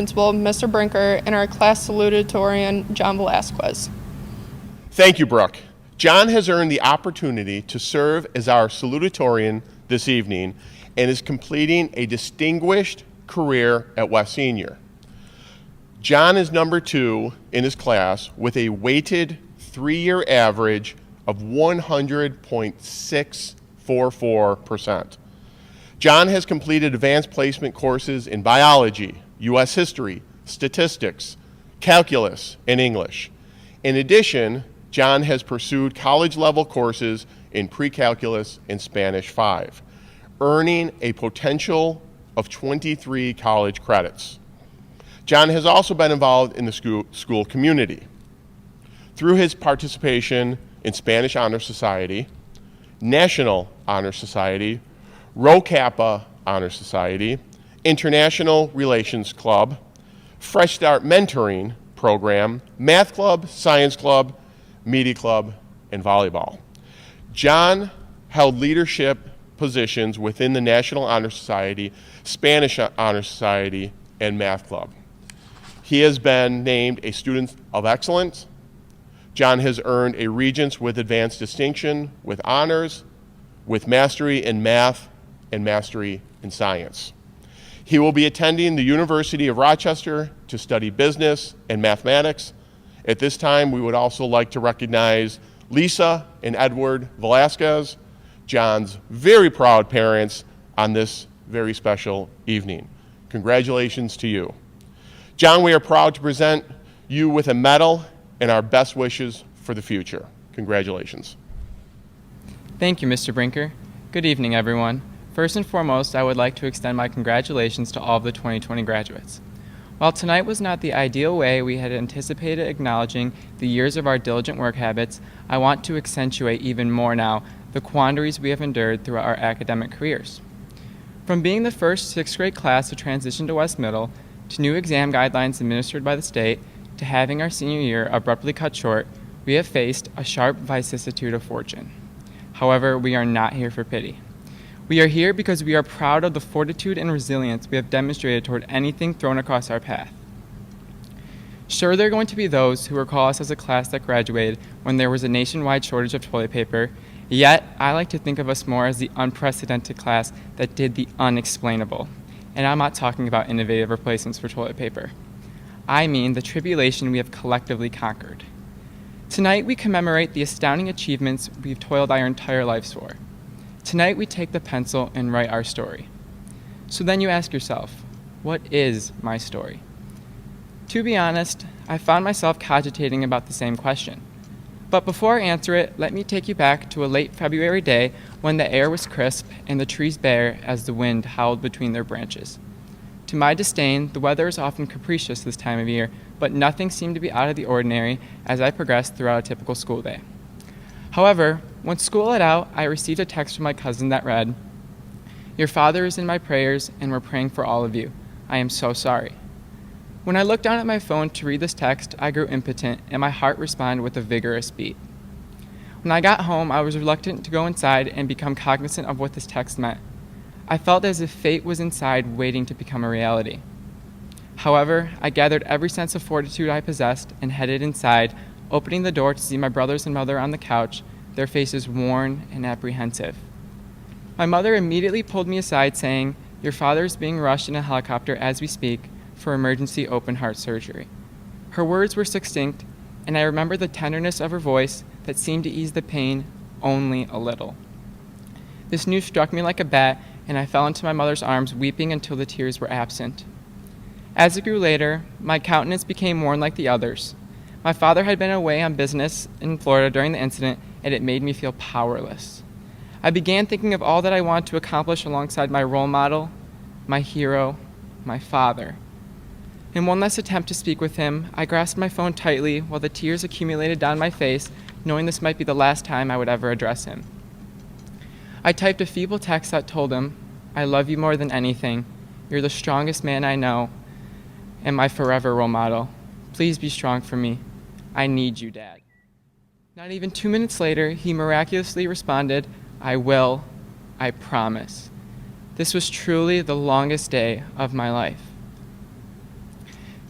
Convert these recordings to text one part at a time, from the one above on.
Principal, Mr. Brinker, and our class salutatorian, John Velasquez. Thank you, Brooke. John has earned the opportunity to serve as our salutatorian this evening and is completing a distinguished career at West Senior. John is number 2 in his class with a weighted 3-year average of 100.644%. John has completed advanced placement courses in biology, U.S. history, statistics, calculus, and English. In addition, John has pursued college-level courses in pre-calculus and Spanish 5, earning a potential of 23 college credits. John has also been involved in the school community through his participation in Spanish Honor Society, National Honor Society, Rho Kappa Honor Society, International Relations Club, Fresh Start Mentoring Program, Math Club, Science Club, Media Club, and Volleyball. John held leadership positions within the National Honor Society, Spanish Honor Society, and Math Club. He has been named a Student of Excellence. John has earned a Regents with Advanced Distinction with honors, with mastery in math and mastery in science. He will be attending the University of Rochester to study business and mathematics. At this time, we would also like to recognize Lisa and Edward Velasquez, John's very proud parents, on this very special evening. Congratulations to you. John, we are proud to present you with a medal and our best wishes for the future. Congratulations. Thank you, Mr. Brinker. Good evening, everyone. First and foremost, I would like to extend my congratulations to all of the 2020 graduates. While tonight was not the ideal way we had anticipated acknowledging the years of our diligent work habits, I want to accentuate even more now the quandaries we have endured throughout our academic careers. From being the first 6th grade class to transition to West Middle, to new exam guidelines administered by the state, to having our senior year abruptly cut short, we have faced a sharp vicissitude of fortune. However, we are not here for pity. We are here because we are proud of the fortitude and resilience we have demonstrated toward anything thrown across our path. Sure, there are going to be those who recall us as a class that graduated when there was a nationwide shortage of toilet paper, yet I like to think of us more as the unprecedented class that did the unexplainable. And I'm not talking about innovative replacements for toilet paper. I mean the tribulation we have collectively conquered. Tonight we commemorate the astounding achievements we've toiled our entire lives for. Tonight we take the pencil and write our story. So then you ask yourself, what is my story? To be honest, I found myself cogitating about the same question. But before I answer it, let me take you back to a late February day when the air was crisp and the trees bare as the wind howled between their branches. To my disdain, the weather is often capricious this time of year, but nothing seemed to be out of the ordinary as I progressed throughout a typical school day. However, when school let out, I received a text from my cousin that read, "Your father is in my prayers and we're praying for all of you. I am so sorry." When I looked down at my phone to read this text, I grew impotent and my heart responded with a vigorous beat. When I got home, I was reluctant to go inside and become cognizant of what this text meant. I felt as if fate was inside waiting to become a reality. However, I gathered every sense of fortitude I possessed and headed inside, opening the door to see my brothers and mother on the couch, their faces worn and apprehensive. My mother immediately pulled me aside saying, "Your father is being rushed in a helicopter as we speak for emergency open heart surgery." Her words were succinct, and I remember the tenderness of her voice that seemed to ease the pain only a little. This news struck me like a bat, and I fell into my mother's arms, weeping until the tears were absent. As it grew later, my countenance became worn like the others. My father had been away on business in Florida during the incident, and it made me feel powerless. I began thinking of all that I wanted to accomplish alongside my role model, my hero, my father. In one last attempt to speak with him, I grasped my phone tightly while the tears accumulated down my face, knowing this might be the last time I would ever address him. I typed a feeble text that told him, "I love you more than anything. You're the strongest man I know and my forever role model. Please be strong for me. I need you, Dad." Not even 2 minutes later, he miraculously responded, "I will. I promise." This was truly the longest day of my life.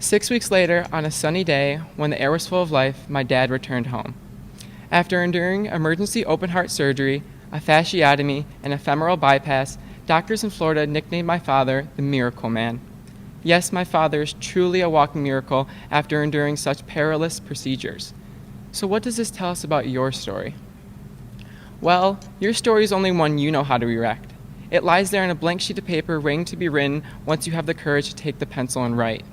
6 weeks later, on a sunny day, when the air was full of life, my dad returned home. After enduring emergency open-heart surgery, a fasciotomy, and a femoral bypass, doctors in Florida nicknamed my father the Miracle Man. Yes, my father is truly a walking miracle after enduring such perilous procedures. So what does this tell us about your story? Well, your story is only one you know how to erect. It lies there on a blank sheet of paper waiting to be written once you have the courage to take the pencil and write.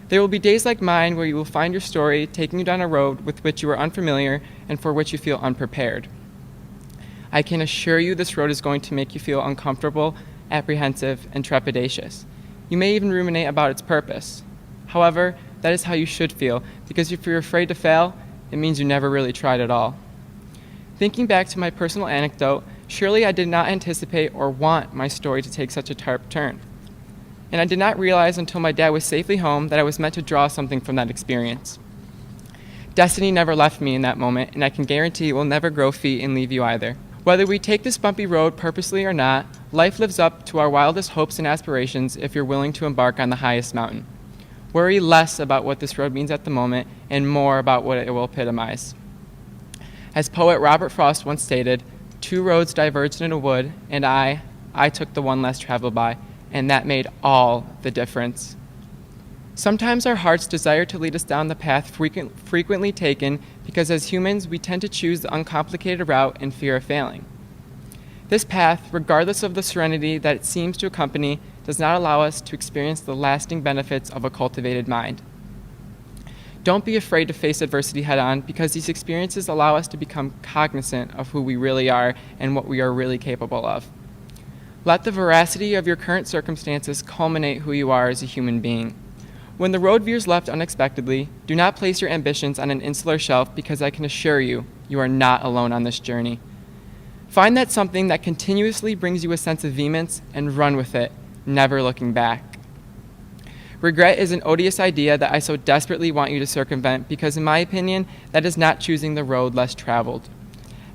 There will be days like mine where you will find your story taking you down a road with which you are unfamiliar and for which you feel unprepared. I can assure you this road is going to make you feel uncomfortable, apprehensive, and trepidatious. You may even ruminate about its purpose. However, that is how you should feel, because if you're afraid to fail, it means you never really tried at all. Thinking back to my personal anecdote, surely I did not anticipate or want my story to take such a sharp turn. And I did not realize until my dad was safely home that I was meant to draw something from that experience. Destiny never left me in that moment, and I can guarantee it will never grow feet and leave you either. Whether we take this bumpy road purposely or not, life lives up to our wildest hopes and aspirations if you're willing to embark on the highest mountain. Worry less about what this road means at the moment and more about what it will epitomize. As poet Robert Frost once stated, 2 roads diverged in a wood, and I took the one less traveled by, and that made all the difference. Sometimes our hearts desire to lead us down the path frequently taken because as humans we tend to choose the uncomplicated route in fear of failing. This path, regardless of the serenity that it seems to accompany, does not allow us to experience the lasting benefits of a cultivated mind. Don't be afraid to face adversity head-on because these experiences allow us to become cognizant of who we really are and what we are really capable of. Let the veracity of your current circumstances culminate who you are as a human being. When the road veers left unexpectedly, do not place your ambitions on an insular shelf because I can assure you, you are not alone on this journey. Find that something that continuously brings you a sense of vehemence and run with it, never looking back. Regret is an odious idea that I so desperately want you to circumvent because in my opinion, that is not choosing the road less traveled.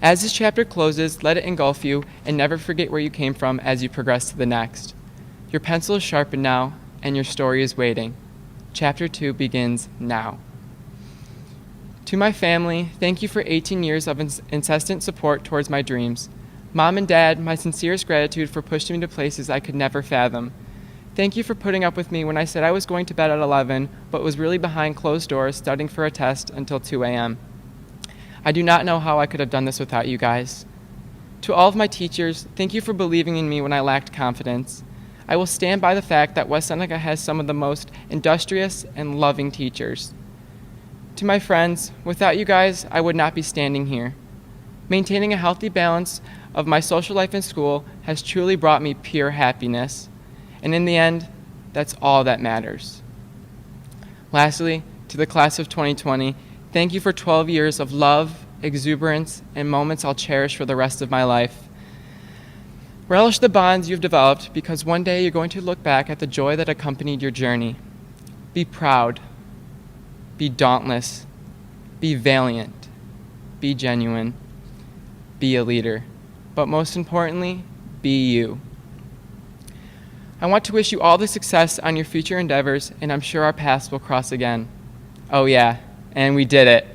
As this chapter closes, let it engulf you and never forget where you came from as you progress to the next. Your pencil is sharpened now and your story is waiting. Chapter 2 begins now. To my family, thank you for 18 years of incessant support towards my dreams. Mom and Dad, my sincerest gratitude for pushing me to places I could never fathom. Thank you for putting up with me when I said I was going to bed at 11, but was really behind closed doors studying for a test until 2 a.m. I do not know how I could have done this without you guys. To all of my teachers, thank you for believing in me when I lacked confidence. I will stand by the fact that West Seneca has some of the most industrious and loving teachers. To my friends, without you guys, I would not be standing here. Maintaining a healthy balance of my social life and school has truly brought me pure happiness. And in the end, that's all that matters. Lastly, to the class of 2020, thank you for 12 years of love, exuberance, and moments I'll cherish for the rest of my life. Relish the bonds you've developed because one day you're going to look back at the joy that accompanied your journey. Be proud. Be dauntless. Be valiant. Be genuine. Be a leader. But most importantly, be you. I want to wish you all the success on your future endeavors, and I'm sure our paths will cross again. Oh yeah, and we did it.